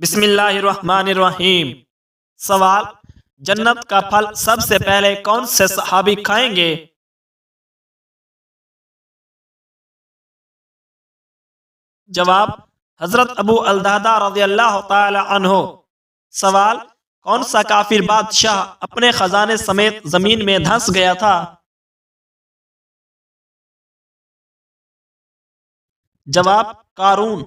بسم اللہ الرحمن الرحیم۔ سوال: جنت کا پھل سب سے پہلے کون سے صحابی کھائیں گے؟ جواب: حضرت ابو الدرداء رضی اللہ تعالی عنہ۔ سوال: کون سا کافر بادشاہ اپنے خزانے سمیت زمین میں دھنس گیا تھا؟ جواب: قارون۔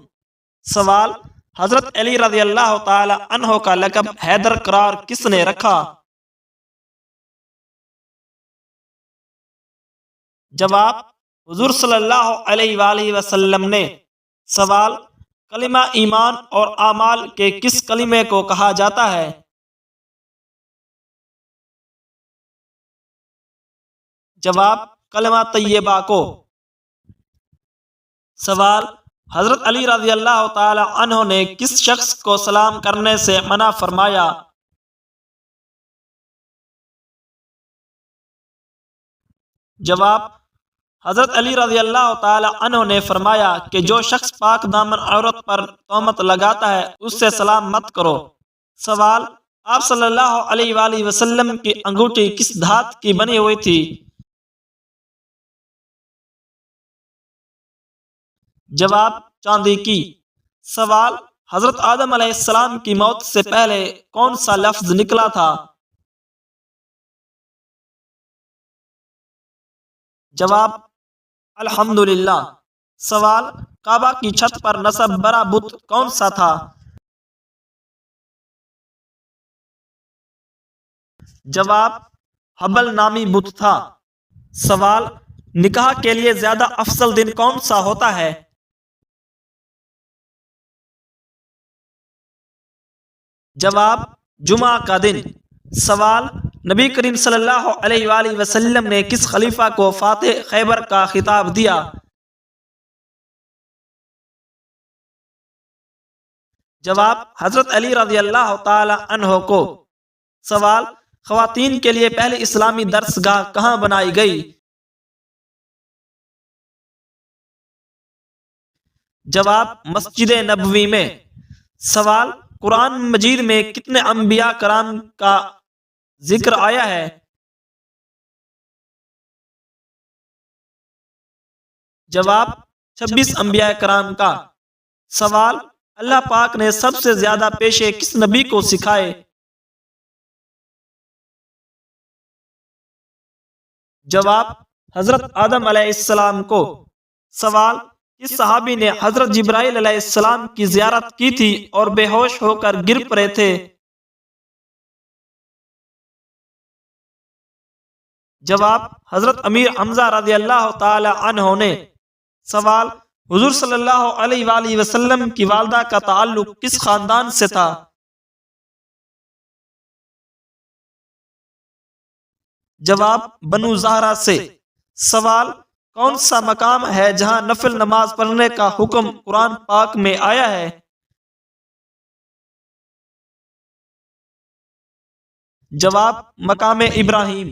سوال: حضرت علی رضی اللہ تعالی عنہ کا لقب حیدر قرار کس نے رکھا؟ جواب: حضور صلی اللہ علیہ وآلہ وسلم نے۔ سوال: کلمہ ایمان اور اعمال کے کس کلمے کو کہا جاتا ہے؟ جواب: کلمہ طیبہ کو۔ سوال: حضرت علی رضی اللہ تعالی عنہ نے کس شخص کو سلام کرنے سے منع فرمایا؟ جواب: حضرت علی رضی اللہ تعالی عنہ نے فرمایا کہ جو شخص پاک دامن عورت پر تہمت لگاتا ہے اس سے سلام مت کرو۔ سوال: آپ صلی اللہ علیہ وآلہ وسلم کی انگوٹھی کس دھات کی بنی ہوئی تھی؟ جواب: چاندی کی۔ سوال: حضرت آدم علیہ السلام کی موت سے پہلے کون سا لفظ نکلا تھا؟ جواب: الحمدللہ۔ سوال: کعبہ کی چھت پر نصب برا بت کون سا تھا؟ جواب: حبل نامی بت تھا۔ سوال: نکاح کے لیے زیادہ افضل دن کون سا ہوتا ہے؟ جواب: جمعہ کا دن۔ سوال: نبی کریم صلی اللہ علیہ وآلہ وسلم نے کس خلیفہ کو فاتح خیبر کا خطاب دیا؟ جواب: حضرت علی رضی اللہ تعالی عنہ کو۔ سوال: خواتین کے لیے پہلی اسلامی درسگاہ کہاں بنائی گئی؟ جواب: مسجد نبوی میں۔ سوال: قرآن مجید میں کتنے انبیاء کرام کا ذکر آیا ہے؟ جواب: 26 انبیاء کرام کا۔ سوال: اللہ پاک نے سب سے زیادہ پیشے کس نبی کو سکھائے؟ جواب: حضرت آدم علیہ السلام کو۔ سوال: کس صحابی نے حضرت جبرائیل علیہ السلام کی زیارت کی تھی اور بے ہوش ہو کر گر پڑے تھے؟ جواب: حضرت امیر حمزہ رضی اللہ تعالی عنہ نے۔ سوال: حضور صلی اللہ علیہ وآلہ وسلم کی والدہ کا تعلق کس خاندان سے تھا؟ جواب: بنو زہرہ سے۔ سوال: کون سا مقام ہے جہاں نفل نماز پڑھنے کا حکم قرآن پاک میں آیا ہے؟ جواب: مقام ابراہیم۔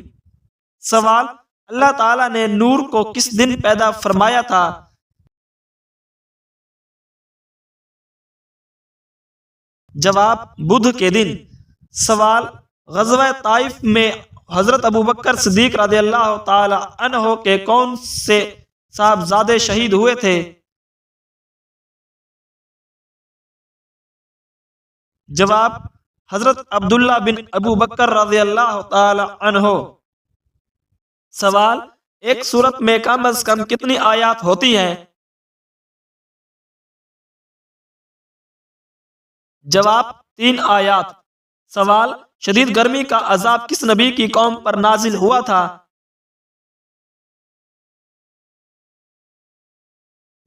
سوال: اللہ تعالیٰ نے نور کو کس دن پیدا فرمایا تھا؟ جواب: بدھ کے دن۔ سوال: غزوہ طائف میں حضرت ابوبکر صدیق رضی اللہ تعالی عنہ کے کون سے صاحبزادے شہید ہوئے تھے؟ جواب: حضرت عبداللہ بن ابوبکر رضی اللہ تعالی عنہ۔ سوال: ایک سورت میں کم از کم کتنی آیات ہوتی ہیں؟ جواب: 3 آیات۔ سوال: شدید گرمی کا عذاب کس نبی کی قوم پر نازل ہوا تھا؟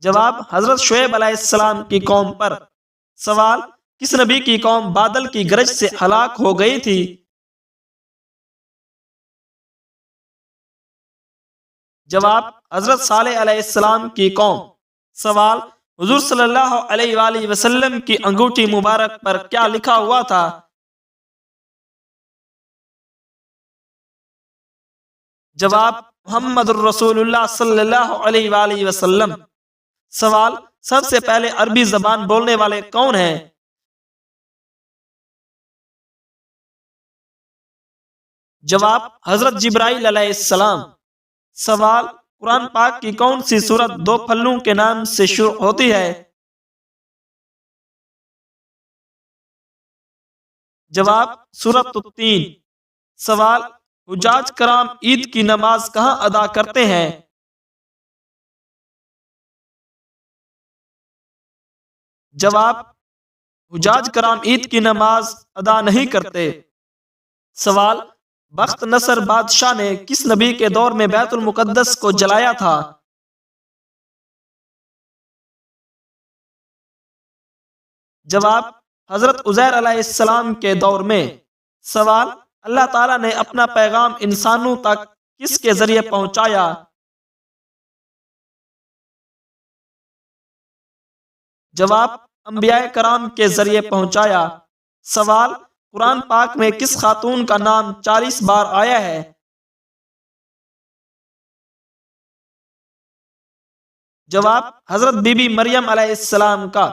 جواب: حضرت شعیب علیہ السلام کی قوم پر۔ سوال: کس نبی کی قوم بادل کی گرج سے ہلاک ہو گئی تھی؟ جواب: حضرت صالح علیہ السلام کی قوم۔ سوال: حضور صلی اللہ علیہ وآلہ وسلم کی انگوٹھی مبارک پر کیا لکھا ہوا تھا؟ جواب: محمد الرسول اللہ صلی اللہ علیہ وآلہ وسلم۔ سوال: سب سے پہلے عربی زبان بولنے والے کون ہیں؟ جواب حضرت جبرائیل علیہ السلام۔ سوال قرآن پاک کی کون سی سورت دو پھلوں کے نام سے شروع ہوتی ہے؟ جواب سورۃ التین۔ سوال حجاج کرام عید کی نماز کہاں ادا کرتے ہیں؟ جواب حجاج کرام عید کی نماز ادا نہیں کرتے۔ سوال بخت نصر بادشاہ نے کس نبی کے دور میں بیت المقدس کو جلایا تھا؟ جواب حضرت عزیر علیہ السلام کے دور میں۔ سوال اللہ تعالیٰ نے اپنا پیغام انسانوں تک کس کے ذریعے پہنچایا؟ جواب انبیاء کرام کے ذریعے پہنچایا۔ سوال قرآن پاک میں کس خاتون کا نام 40 بار آیا ہے؟ جواب حضرت بی بی مریم علیہ السلام کا۔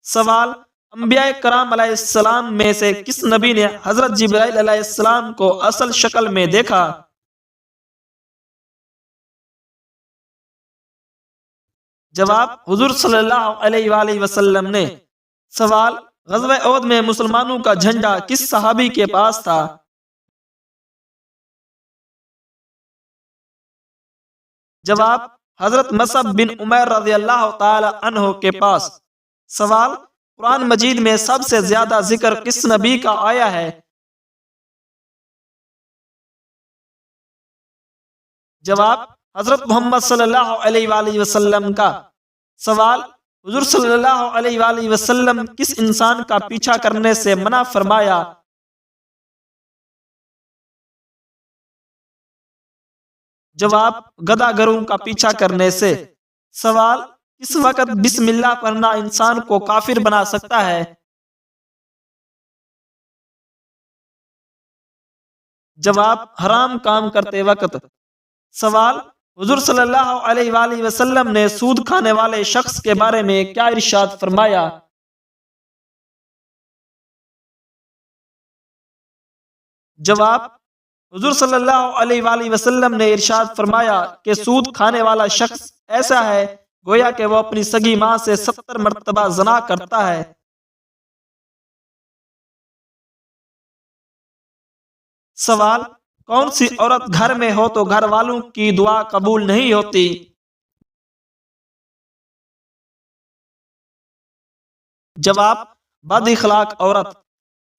سوال انبیاء کرام علیہ السلام میں سے کس نبی نے حضرت جبرائیل علیہ السلام کو اصل شکل میں دیکھا؟ جواب حضور صلی اللہ علیہ وآلہ وسلم نے۔ سوال غزوہ احد میں مسلمانوں کا جھنڈا کس صحابی کے پاس تھا؟ جواب حضرت مصعب بن عمیر رضی اللہ تعالی عنہ کے پاس۔ سوال قرآن مجید میں سب سے زیادہ ذکر کس نبی کا آیا ہے؟ جواب حضرت محمد صلی اللہ علیہ وآلہ وسلم کا۔ سوال حضور صلی اللہ علیہ وآلہ وسلم کس انسان کا پیچھا کرنے سے منع فرمایا؟ جواب گدھا گروں کا پیچھا کرنے سے۔ سوال کس وقت بسم اللہ پڑھنا انسان کو کافر بنا سکتا ہے؟ جواب حرام کام کرتے وقت۔ سوال حضور صلی اللہ علیہ وآلہ وسلم نے سود کھانے والے شخص کے بارے میں کیا ارشاد فرمایا؟ جواب حضور صلی اللہ علیہ وآلہ وسلم نے ارشاد فرمایا کہ سود کھانے والا شخص ایسا ہے گویا کہ وہ اپنی سگی ماں سے 70 مرتبہ زنا کرتا ہے۔ سوال کون سی عورت گھر میں ہو تو گھر والوں کی دعا قبول نہیں ہوتی؟ جواب بد اخلاق عورت۔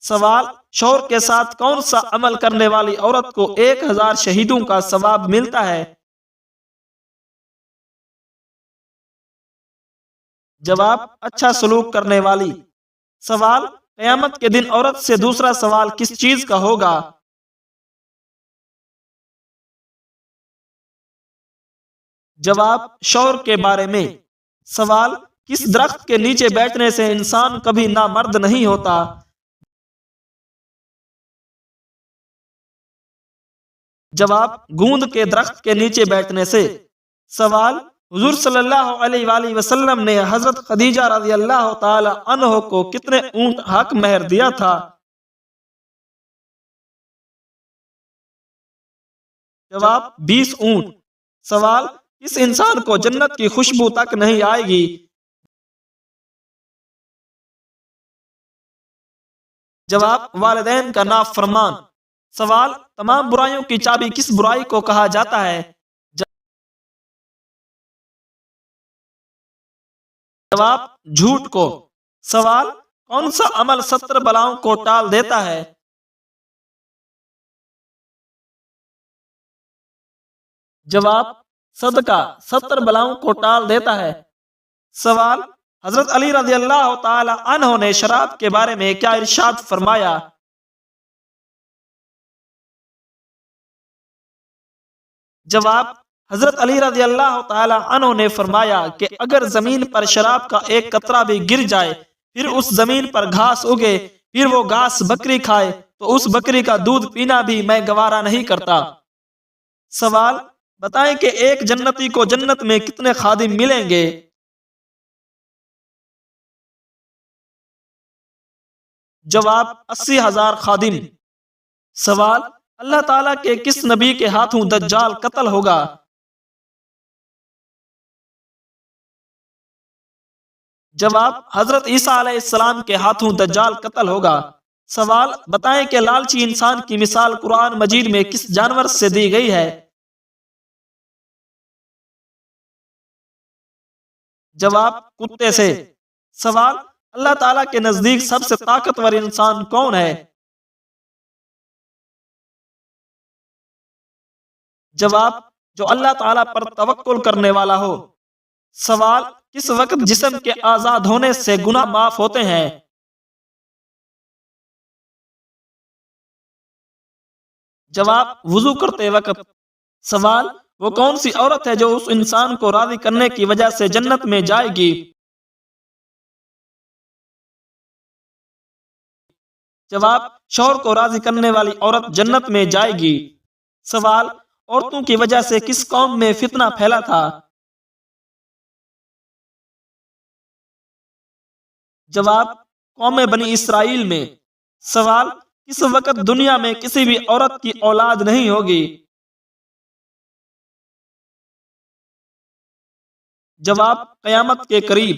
سوال شوہر کے ساتھ کون سا عمل کرنے والی عورت کو 1000 شہیدوں کا ثواب ملتا ہے؟ جواب اچھا سلوک کرنے والی۔ سوال قیامت کے دن عورت سے دوسرا سوال کس چیز کا ہوگا؟ جواب شوہر کے بارے میں۔ سوال کس درخت کے نیچے بیٹھنے سے انسان کبھی نامرد نہیں ہوتا؟ جواب گوند کے درخت کے نیچے بیٹھنے سے۔ سوال حضور صلی اللہ علیہ وآلہ وسلم نے حضرت خدیجہ رضی اللہ تعالی عنہ کو کتنے اونٹ حق مہر دیا تھا؟ جواب 20 اونٹ۔ سوال کس انسان کو جنت کی خوشبو تک نہیں آئے گی؟ جواب والدین کا نافرمان۔ سوال تمام برائیوں کی چابی کس برائی کو کہا جاتا ہے؟ جواب جھوٹ کو۔ سوال کون سا عمل 70 بلاؤں کو ٹال دیتا ہے؟ جواب صدقہ 70 بلاؤں کو ٹال دیتا ہے۔ سوال حضرت علی رضی اللہ تعالی عنہ نے شراب کے بارے میں کیا ارشاد فرمایا؟ جواب حضرت علی رضی اللہ تعالی عنہ نے فرمایا کہ اگر زمین پر شراب کا ایک قطرہ بھی گر جائے پھر اس زمین پر گھاس اگے پھر وہ گھاس بکری کھائے تو اس بکری کا دودھ پینا بھی میں گوارا نہیں کرتا۔ سوال بتائیں کہ ایک جنتی کو جنت میں کتنے خادم ملیں گے؟ جواب 80,000 خادم۔ سوال اللہ تعالیٰ کے کس نبی کے ہاتھوں دجال قتل ہوگا؟ جواب: حضرت عیسیٰ علیہ السلام کے ہاتھوں دجال قتل ہوگا۔ سوال: بتائیں کہ لالچی انسان کی مثال قرآن مجید میں کس جانور سے دی گئی ہے؟ جواب: کتے سے۔ سوال: اللہ تعالیٰ کے نزدیک سب سے طاقتور انسان کون ہے؟ جواب: جو اللہ تعالیٰ پر توکل کرنے والا ہو۔ سوال: کس وقت جسم کے آزاد ہونے سے گناہ معاف ہوتے ہیں؟ جواب: وضو کرتے وقت۔ سوال: وہ کون سی عورت ہے جو اس انسان کو راضی کرنے کی وجہ سے جنت میں جائے گی؟ جواب: شوہر کو راضی کرنے والی عورت جنت میں جائے گی۔ سوال: عورتوں کی وجہ سے کس قوم میں فتنہ پھیلا تھا؟ جواب: قوم بنی اسرائیل میں۔ سوال: کس وقت دنیا میں کسی بھی عورت کی اولاد نہیں ہوگی؟ جواب: قیامت کے قریب۔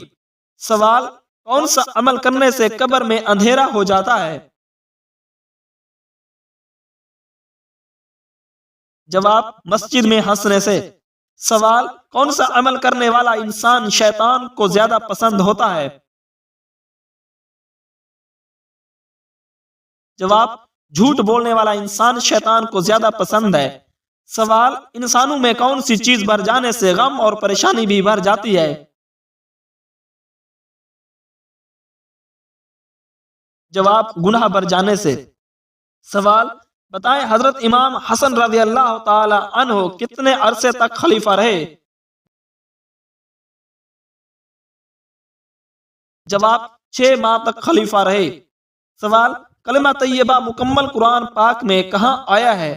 سوال: کون سا عمل کرنے سے قبر میں اندھیرا ہو جاتا ہے؟ جواب: مسجد میں ہنسنے سے۔ سوال: کون سا عمل کرنے والا انسان شیطان کو زیادہ پسند ہوتا ہے؟ جواب: جھوٹ بولنے والا انسان شیطان کو زیادہ پسند ہے۔ سوال: انسانوں میں کون سی چیز بڑھ جانے سے غم اور پریشانی بھی بڑھ جاتی ہے؟ جواب: گناہ بڑھ جانے سے۔ سوال: بتائیں حضرت امام حسن رضی اللہ تعالی عنہ کتنے عرصے تک خلیفہ رہے؟ جواب: 6 ماہ تک خلیفہ رہے۔ سوال: کلمہ طیبہ مکمل قرآن پاک میں کہاں آیا ہے؟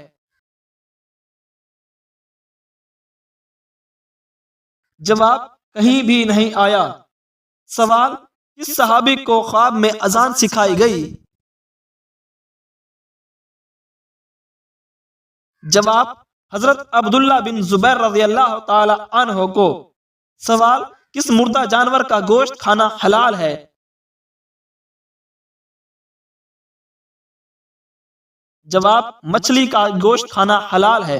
جواب: کہیں بھی نہیں آیا۔ سوال: کس صحابی کو خواب میں اذان سکھائی گئی؟ جواب: حضرت عبداللہ بن زبیر رضی اللہ تعالی عنہ کو۔ سوال: کس مردہ جانور کا گوشت کھانا حلال ہے؟ جواب: مچھلی کا گوشت کھانا حلال ہے۔